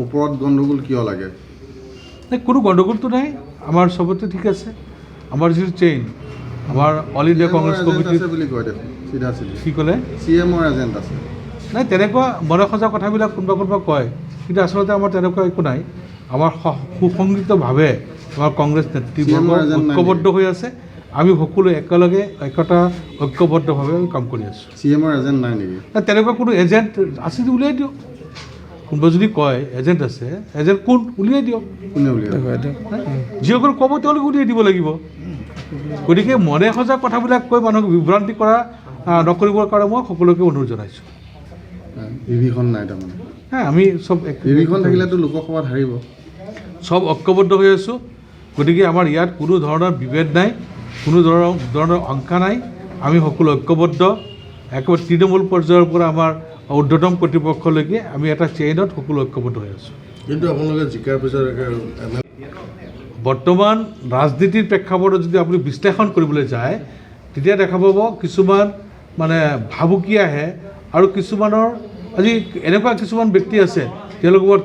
ওপৰত গণ্ডগোল কিয় লাগে? কোনো গণ্ডগোলটো নাই, আমাৰ চবতে ঠিক আছে। আমাৰ যিটো চেইন, আমাৰ অল ইণ্ডিয়া কংগ্ৰেছ কমিটি বুলি কয় দেখোন চিধা চিধি। কি ক'লে? CMৰ এজেণ্ট আছে। নাই, তেনেকুৱা মনে সজা কথাবিলাক কোনোবা কয়, কিন্তু আচলতে আমাৰ তেনেকুৱা একো নাই। আমাৰ সুসংগঠিতভাৱে আমাৰ কংগ্ৰেছ নেতৃবৰ্গ ঐক্যবদ্ধ হৈ আছে। আমি সকলো একেলগে ঐক্যবদ্ধভাৱে আমি কাম কৰি আছোঁ। CMৰ এজেণ্ট নাই নেকি? তেনেকুৱা কোনো এজেণ্ট আছে যদি উলিয়াই দিয়ক। কোনোবা যদি কয় এজেণ্ট আছে, এজেণ্ট কোন উলিয়াই দিয়ক। কোনে উলিয়াই? যিসকল ক'ব তেওঁলোকে উলিয়াই দিব লাগিব। গতিকে মনে সজা কথাবিলাক কৈ মানুহক বিভ্ৰান্তি নকৰিবৰ কাৰণে মই সকলোকে অনুৰোধ জনাইছোঁ। বিভীষণ নাই তাৰমানে? আমি চব বিভীষণ থাকিলেতো লোকসভাত হাৰিব। চব ঐক্যবদ্ধ হৈ আছোঁ। গতিকে আমাৰ ইয়াত কোনো ধৰণৰ বিভেদ নাই, কোনো ধৰণৰ শংকা নাই। আমি সকলো ঐক্যবদ্ধ, একেবাৰে তৃণমূল পৰ্যায়ৰ পৰা আমাৰ ঊৰ্ধ্বতম কৰ্তৃপক্ষলৈকে আমি এটা চেইনত সকলো ঐক্যবদ্ধ হৈ আছোঁ। কিন্তু আপোনালোকে জিকাৰ পিছত বৰ্তমান ৰাজনীতিৰ প্ৰেক্ষাপটত যদি আপুনি বিশ্লেষণ কৰিবলৈ যায়, তেতিয়া দেখা পাব কিছুমান ভাবুকি আহে আৰু কিছুমানৰ আজি এনেকুৱা কিছুমান ব্যক্তি আছে তেওঁলোকৰ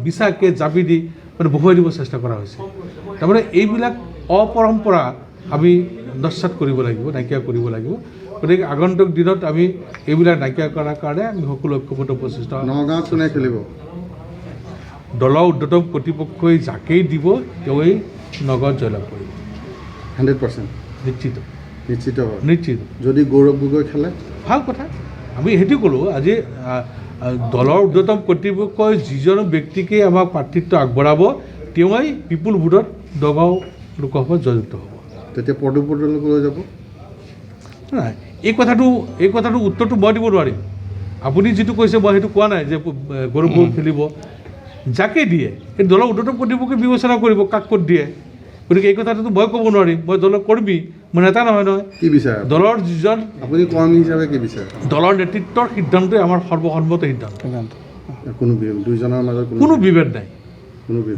বিচা কেছ জাপি দি বহুৱাই দিব চেষ্টা কৰা হৈছে। তাৰমানে এইবিলাক অপৰম্পৰা আমি নস্যাৎ কৰিব লাগিব, নাইকিয়া কৰিব লাগিব। গতিকে আগন্তুক দিনত আমি এইবিলাক নাইকিয়া কৰাৰ কাৰণে আমি সকলো ঐক্যবদ্ধ প্ৰচেষ্টা। নগাঁৱত কোনে খেলিব? দলৰ ঊৰ্ধ্বতম কৰ্তৃপক্ষই যাকেই দিব তেওঁই নগাঁৱত জয়লাভ কৰিব। 100% নিশ্চিত। নিশ্চিত। যদি গৌৰৱ গগৈ খেলে ভাল কথা। আমি সেইটো ক'লোঁ, আজি দলৰ ঊৰ্ধ্বতম কৰ্তৃপক্ষই যিজন ব্যক্তিকে আমাক প্ৰাৰ্থিত্ব আগবঢ়াব তেওঁই পিপুল ভোটত নগাঁও লোকসভাত জয়যুক্ত হ'ব। তেতিয়া পদুপদলৈকে লৈ যাব? নাই, এই কথাটো উত্তৰটো মই দিব নোৱাৰিম। আপুনি যিটো কৈছে মই সেইটো কোৱা নাই যে গৌৰৱ গগৈ খেলিব। যাকে দিয়ে সেই দলৰ ঊৰ্ধ্বতম কৰ্তৃপক্ষই বিবেচনা কৰিব কাক ক'ত দিয়ে। গতিকে এই কথাটোতো মই ক'ব নোৱাৰিম, মই দলৰ কৰ্মী, মই নেতা নহয়। কি বিচাৰে দলৰ যিজন আপুনি কৰ্মী হিচাপে কি বিচাৰে? দলৰ নেতৃত্বৰ সিদ্ধান্তই আমাৰ সৰ্বসন্মত সিদ্ধান্ত। কোনো দুইজনৰ মাজত কোনো বিভেদ নাই।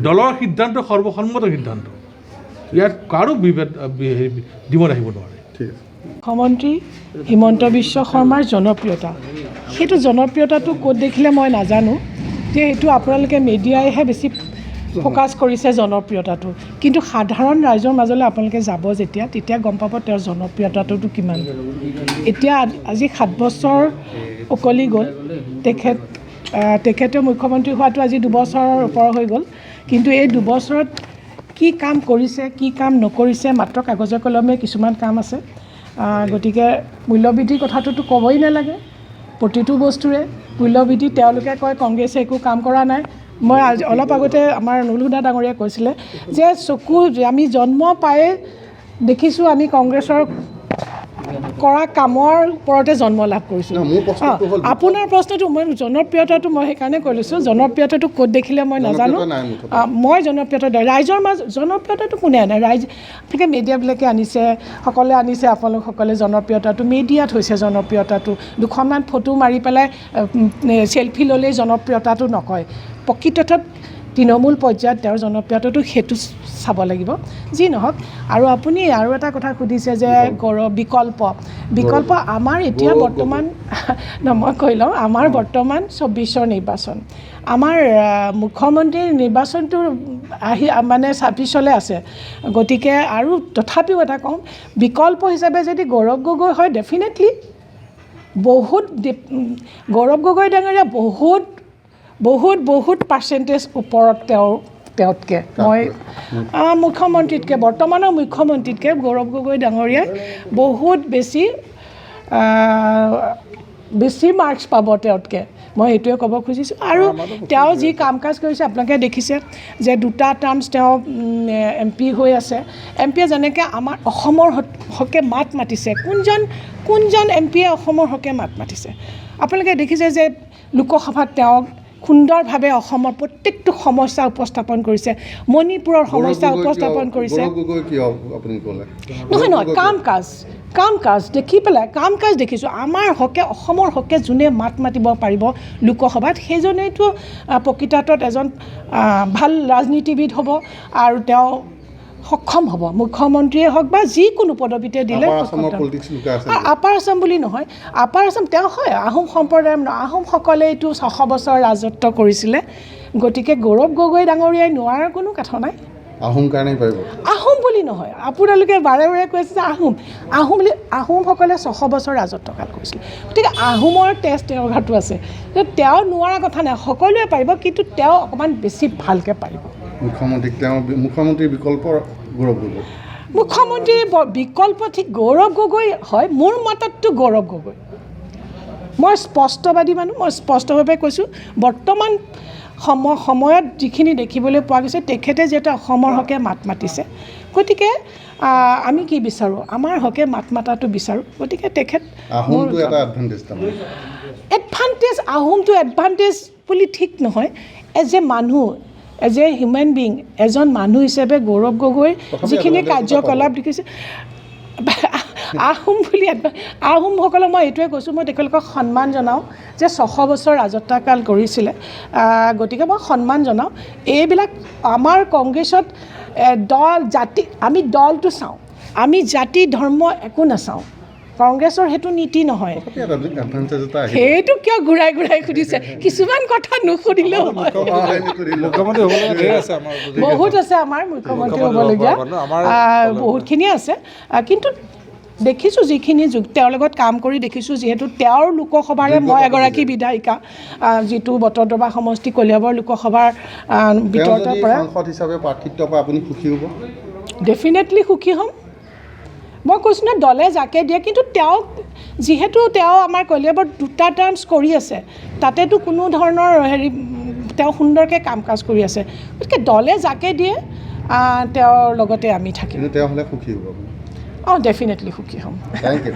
দলৰ সিদ্ধান্ত সৰ্বসন্মত সিদ্ধান্ত। ইয়াত কাৰো বিভেদ দিব আহিব নোৱাৰে। ঠিক আছে। মুখ্যমন্ত্ৰী হিমন্ত বিশ্ব শৰ্মাৰ জনপ্ৰিয়তা, সেইটো জনপ্ৰিয়তাটো ক'ত দেখিলে মই নাজানো, যে সেইটো আপোনালোকে মিডিয়াইহে বেছি ফ'কাছ কৰিছে জনপ্ৰিয়তাটো। কিন্তু সাধাৰণ ৰাইজৰ মাজলৈ আপোনালোকে যাব তেতিয়া গম পাব তেওঁৰ জনপ্ৰিয়তাটো কিমান। এতিয়া আজি 7 বছৰ উকলি গ'ল, তেখেতে মুখ্যমন্ত্ৰী হোৱাটো আজি 2 বছৰৰ ওপৰ হৈ গ'ল। কিন্তু এই 2 বছৰত কি কাম কৰিছে, কি কাম নকৰিছে, মাত্ৰ কাগজে কলমে কিছুমান কাম আছে। গতিকে মূল্যবৃদ্ধিৰ কথাটোতো ক'বই নালাগে। প্ৰতিটো বস্তুৰে মূল্যবৃদ্ধি তেওঁলোকে কয় কংগ্ৰেছে একো কাম কৰা নাই। মই অলপ আগতে আমাৰ নুলুদা ডাঙৰীয়াই কৈছিলে যে আমি জন্ম পায়ে দেখিছোঁ আমি কংগ্ৰেছৰ কৰা কামৰ ওপৰতে জন্ম লাভ কৰিছোঁ। আপোনাৰ প্ৰশ্নটো মই জনপ্ৰিয়তাটো মই সেইকাৰণে কৈ লৈছোঁ, জনপ্ৰিয়তাটো ক'ত দেখিলে মই নাজানো। মই জনপ্ৰিয়তা ৰাইজৰ জনপ্ৰিয়তাটো কোনে আনে? আপোনালোকে মিডিয়াবিলাকে আনিছে, সকলোৱে আনিছে, আপোনালোকসকলে জনপ্ৰিয়তাটো মিডিয়াত হৈছে। জনপ্ৰিয়তাটো দুখনমান ফটো মাৰি পেলাই চেলফি ল'লেই জনপ্ৰিয়তাটো নকয়। প্ৰকৃতত তৃণমূল পৰ্যায়ত তেওঁৰ জনপ্ৰিয়তাটো সেইটো চাব লাগিব। যি নহওক, আৰু আপুনি আৰু এটা কথা সুধিছে যে বিকল্প আমাৰ এতিয়া বৰ্তমান মই কৈ লওঁ, আমাৰ বৰ্তমান 24ৰ নিৰ্বাচন, আমাৰ মুখ্যমন্ত্ৰীৰ নিৰ্বাচনটো 26লৈ আছে। গতিকে আৰু তথাপিও এটা কওঁ, বিকল্প হিচাপে যদি গৌৰৱ গগৈ হয়, ডেফিনেটলি গৌৰৱ গগৈ ডাঙৰীয়া বহুত পাৰ্চেণ্টেজ ওপৰত তেওঁতকৈ মই মুখ্যমন্ত্ৰীতকৈ, বৰ্তমানৰ মুখ্যমন্ত্ৰীতকৈ গৌৰৱ গগৈ ডাঙৰীয়াই বহুত বেছি মাৰ্কছ পাব তেওঁতকৈ, মই সেইটোৱে ক'ব খুজিছোঁ। আৰু তেওঁ যি কাম কাজ কৰিছে আপোনালোকে দেখিছে যে 2টা টাৰ্মছ তেওঁ MP হৈ আছে। MPয়ে যেনেকৈ আমাৰ অসমৰ হকে মাত মাতিছে, কোনজন MPয়ে অসমৰ হকে মাত মাতিছে? আপোনালোকে দেখিছে যে লোকসভাত তেওঁক সুন্দৰভাৱে অসমৰ প্ৰত্যেকটো সমস্যা উপস্থাপন কৰিছে, মণিপুৰৰ সমস্যা উপস্থাপন কৰিছে। নহয়, কাম কাজ দেখি পেলাই কাম কাজ দেখিছোঁ। আমাৰ হকে, অসমৰ হকে যোনে মাত মাতিব পাৰিব লোকসভাত, সেইজনেইতো প্ৰকৃতাৰ্থত এজন ভাল ৰাজনীতিবিদ হ'ব আৰু তেওঁ সক্ষম হ'ব। মুখ্যমন্ত্ৰীয়ে হওক বা যিকোনো পদবীতে দিলে। আপাৰ আছাম বুলি নহয়, আপাৰ আছাম তেওঁ হয় আহোম সম্প্ৰদায়ৰ, আহোমসকলে এইটো 600 বছৰ ৰাজত্ব কৰিছিলে। গতিকে গৌৰৱ গগৈ ডাঙৰীয়াই নোৱাৰাৰ কোনো কথা নাই। আহোম কাৰণেই পাৰিব। আহোম বুলি নহয়, আপোনালোকে বাৰে বাৰে কৈ আছে যে আহোমসকলে 600 বছৰ ৰাজত্বকাল কৰিছিল, গতিকে আহোমৰ তেজ তেওঁৰ গাতো আছে। তেওঁ নোৱাৰা কথা নাই, সকলোৱে পাৰিব, কিন্তু তেওঁ অকণমান বেছি ভালকৈ পাৰিব। মুখ্যমন্ত্ৰীৰ বিকল্প গৌৰৱ গগৈ। মুখ্যমন্ত্ৰীৰ বিকল্প ঠিক গৌৰৱ গগৈ হয়, মোৰ মতততো গৌৰৱ গগৈ। মই স্পষ্টবাদী মানুহ, মই স্পষ্টভাৱে কৈছোঁ। বৰ্তমান সময়ত যিখিনি দেখিবলৈ পোৱা গৈছে, তেখেতে যিহেতু অসমৰ হকে মাত মাতিছে, গতিকে আমি কি বিচাৰোঁ, আমাৰ হকে মাত মাতাটো বিচাৰোঁ। গতিকে তেখেত আহোমটো এটা এডভান্টেজ তাৰমানে। এডভান্টেজ, আহোমটো এডভান্টেজ বুলি ঠিক নহয়। এজ এ মানুহ, এজ এ হিউমেন বিং, এজন মানুহ হিচাপে গৌৰৱ গগৈ যিখিনি কাৰ্যকলাপ দেখিছে, আহোম বুলি আহোমসকলক মই এইটোৱে কৈছোঁ, মই তেখেতলোকক সন্মান জনাওঁ যে 600 বছৰ ৰাজত্বকাল কৰিছিলে। গতিকে মই সন্মান জনাওঁ। এইবিলাক আমাৰ কংগ্ৰেছত দল জাতি, আমি দলটো চাওঁ, আমি জাতি ধৰ্ম একো নাচাওঁ। কংগ্ৰেছৰ সেইটো নীতি নহয়। সেইটো কিয় ঘূৰাই ঘূৰাই সুধিছে? কিছুমান কথা নুসুধিলেও হয়। বহুত আছে আমাৰ মুখ্যমন্ত্ৰী হ'বলগীয়া, বহুতখিনিয়ে আছে। কিন্তু দেখিছোঁ যিখিনি তেওঁৰ লগত কাম কৰি দেখিছোঁ, যিহেতু তেওঁৰ লোকসভাৰে মই এগৰাকী বিধায়িকা, যিটো বটদ্ৰৱা সমষ্টি কলিয়াবৰ লোকসভাৰ ভিতৰতে পৰা হিচাপে প্ৰাৰ্থিত্ব পাই আপুনি সুখী হ'ব? ডেফিনেটলি সুখী হ'ম। মই কৈছোঁ ন, দলে যাকে দিয়ে, কিন্তু যিহেতু তেওঁ আমাৰ কলিয়াবৰত 2টা টাৰ্মছ কৰি আছে, তাতেতো কোনো ধৰণৰ তেওঁ সুন্দৰকৈ কাম কাজ কৰি আছে। গতিকে দলে যাকে দিয়ে তেওঁৰ লগতে আমি থাকিম। তেওঁ হ'লে সুখী হ'ব? অঁ, ডেফিনেটলি সুখী হ'ম। Thank U.